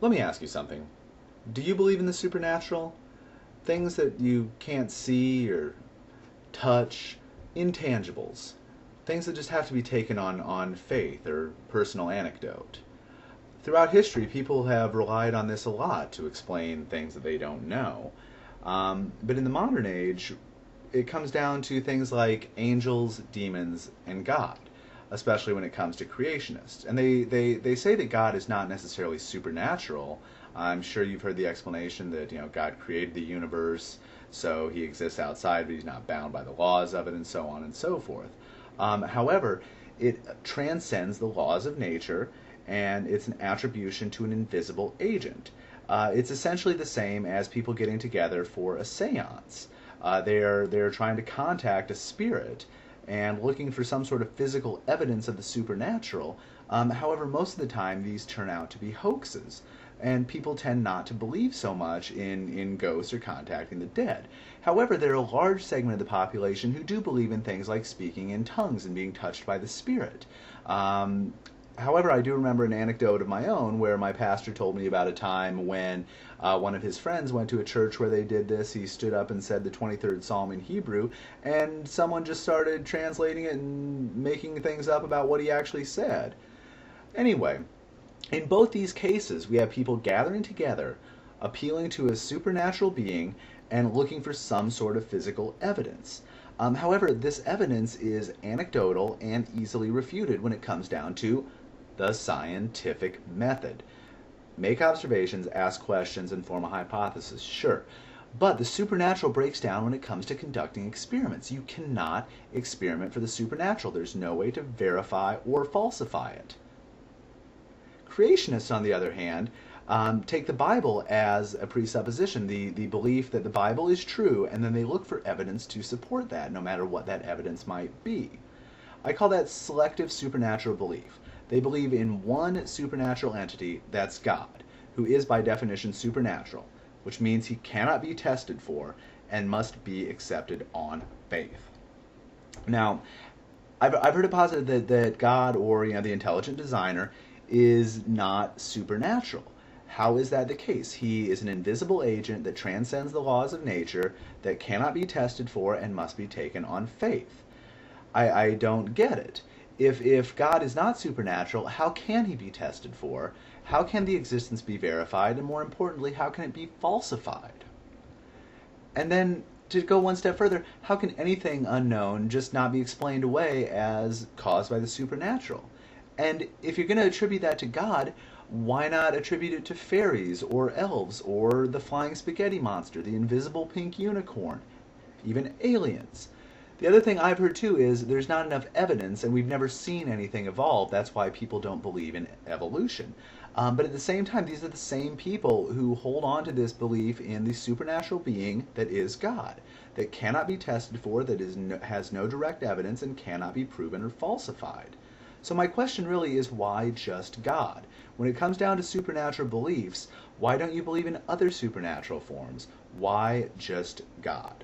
Let me ask you something. Do you believe in the supernatural? Things that you can't see or touch, intangibles. Things that just have to be taken on faith or personal anecdote. Throughout history, people have relied on this a lot to explain things that they don't know. But in the modern age, it comes down to things like angels, demons, and God, especially when it comes to creationists. And they say that God is not necessarily supernatural. I'm sure you've heard the explanation that God created the universe, so he exists outside, but he's not bound by the laws of it, and so on and so forth. However, it transcends the laws of nature, and it's an attribution to an invisible agent. It's essentially the same as people getting together for a seance. They're trying to contact a spirit and looking for some sort of physical evidence of the supernatural. However, most of the time these turn out to be hoaxes, and people tend not to believe so much in ghosts or contacting the dead. However, there are a large segment of the population who do believe in things like speaking in tongues and being touched by the spirit. However, I do remember an anecdote of my own where my pastor told me about a time when one of his friends went to a church where they did this. He stood up and said the 23rd Psalm in Hebrew, and someone just started translating it and making things up about what he actually said. Anyway, in both these cases, we have people gathering together, appealing to a supernatural being, and looking for some sort of physical evidence. However, this evidence is anecdotal and easily refuted when it comes down to the scientific method. Make observations, ask questions, and form a hypothesis, sure. But the supernatural breaks down when it comes to conducting experiments. You cannot experiment for the supernatural. There's no way to verify or falsify it. Creationists, on the other hand, take the Bible as a presupposition, the belief that the Bible is true, and then they look for evidence to support that, no matter what that evidence might be. I call that selective supernatural belief. They believe in one supernatural entity, that's God, who is by definition supernatural, which means he cannot be tested for and must be accepted on faith. Now, I've heard it posited that God, or the intelligent designer, is not supernatural. How is that the case? He is an invisible agent that transcends the laws of nature, that cannot be tested for and must be taken on faith. I don't get it. If God is not supernatural, how can he be tested for? How can the existence be verified? And more importantly, how can it be falsified? And then, to go one step further, how can anything unknown just not be explained away as caused by the supernatural? And if you're going to attribute that to God, why not attribute it to fairies or elves or the flying spaghetti monster, the invisible pink unicorn, even aliens? The other thing I've heard too is there's not enough evidence and we've never seen anything evolve. That's why people don't believe in evolution. But at the same time, these are the same people who hold on to this belief in the supernatural being that is God, that cannot be tested for, that has no direct evidence and cannot be proven or falsified. So my question really is, why just God? When it comes down to supernatural beliefs, why don't you believe in other supernatural forms? Why just God?